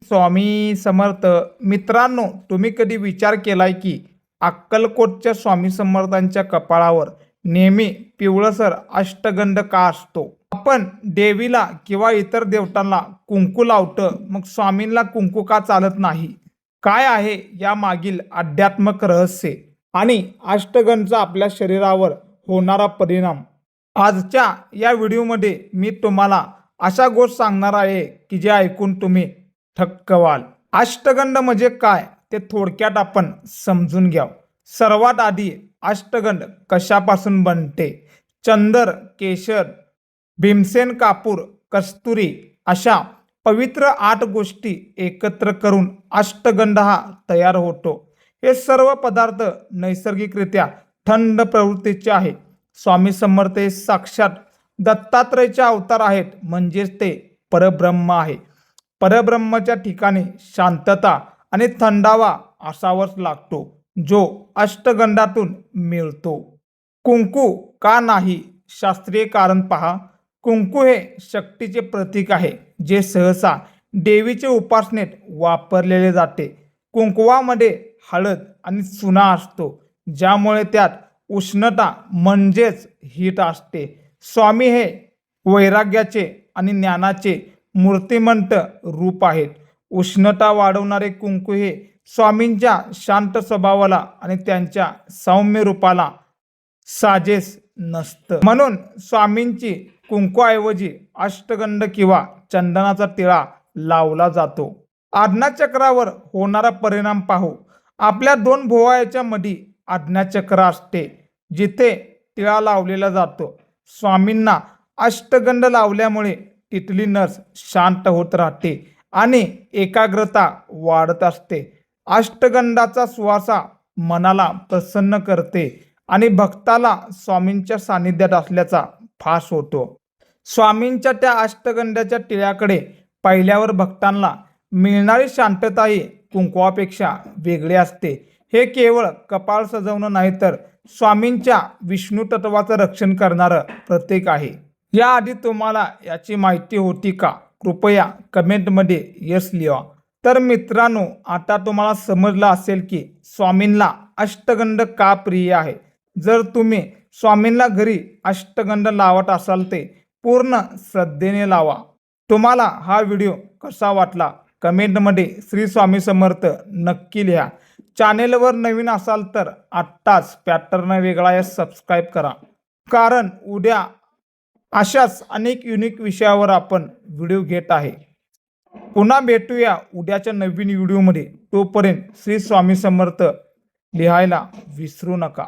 स्वामी समर्थ. मित्रांनो, तुम्ही कधी विचार केलाय की अक्कलकोटच्या स्वामी समर्थांच्या कपाळावर नेहमी पिवळसर अष्टगंध का असतो? आपण देवीला किंवा इतर देवतांना कुंकू लावतो, मग स्वामींना कुंकू का चालत नाही? काय आहे या मागील आध्यात्मिक रहस्य आणि अष्टगंधचा आपल्या शरीरावर होणारा परिणाम? आजच्या या व्हिडिओमध्ये मी तुम्हाला अशा गोष्ट सांगणार आहे की जे ऐकून तुम्ही थक्क व्हाल. अष्टगंध म्हणजे काय ते थोडक्यात आपण समजून घ्या. सर्वात आधी अष्टगंध कशापासून बनते? चंदर, केशर, भीमसेन कापूर, कस्तुरी अशा पवित्र 8 गोष्टी एकत्र करून अष्टगंध हा तयार होतो. हे सर्व पदार्थ नैसर्गिकरित्या थंड प्रवृत्तीचे आहे. स्वामी समर्थ हे साक्षात दत्तात्रयाचे अवतार आहेत, म्हणजेच ते परब्रह्म आहे. परब्रह्मच्या ठिकाणी शांतता आणि थंडावा असावाच लागतो, जो अष्टगंधातून मिळतो. कुंकू का नाही? शास्त्रीय कारण पहा. कुंकू हे शक्तीचे प्रतीक आहे, जे सहसा देवीचे उपासनेत वापरलेले जाते. कुंकवामध्ये हळद आणि चुना असतो, ज्यामुळे त्यात उष्णता म्हणजेच हीट असते. स्वामी हे वैराग्याचे आणि ज्ञानाचे मूर्तिमंत रूप आहेत. उष्णता वाढवणारे कुंकू हे स्वामींच्या शांत स्वभावाला आणि त्यांच्या सौम्य रूपाला साजेस नसतं. म्हणून स्वामींची कुंकूऐवजी अष्टगंध किंवा चंदनाचा टिळा लावला जातो. आज्ञाचक्रावर होणारा परिणाम पाहू. आपल्या 2 भुवयाच्या मध्ये आज्ञाचक्र असते, जिथे टिळा लावलेला जातो. स्वामींना अष्टगंध लावल्यामुळे तिथली नस शांत होत राहते आणि एकाग्रता वाढत असते. अष्टगंधाचा सुवासा मनाला प्रसन्न करते आणि भक्ताला स्वामींच्या सानिध्यात असल्याचा भास होतो. स्वामींच्या त्या अष्टगंधाच्या टिळ्याकडे पाहिल्यावर भक्तांना मिळणारी शांतताही कुंकवापेक्षा वेगळी असते. हे केवळ कपाळ सजवणं नाही, तर स्वामींच्या विष्णू तत्वाचं रक्षण करणारं प्रतीक आहे. याआधी तुम्हाला याची माहिती होती का? कृपया कमेंटमध्ये यस लिहा. तर मित्रांनो, आता तुम्हाला समजलं असेल की स्वामींना अष्टगंध का प्रिय आहे. जर तुम्ही स्वामींना घरी अष्टगंध लावत असाल ते पूर्ण श्रद्धेने लावा. तुम्हाला हा व्हिडिओ कसा वाटला कमेंटमध्ये श्री स्वामी समर्थ नक्की लिहा. चॅनेलवर नवीन असाल तर आत्ताच पॅटर्न वेगळा या सबस्क्राईब करा, कारण उद्या अशाच अनेक युनिक विषयावर आपण व्हिडिओ घेत आहे. पुन्हा भेटूया उद्याच्या नवीन व्हिडिओमध्ये. तोपर्यंत श्री स्वामी समर्थ लिहायला विसरू नका.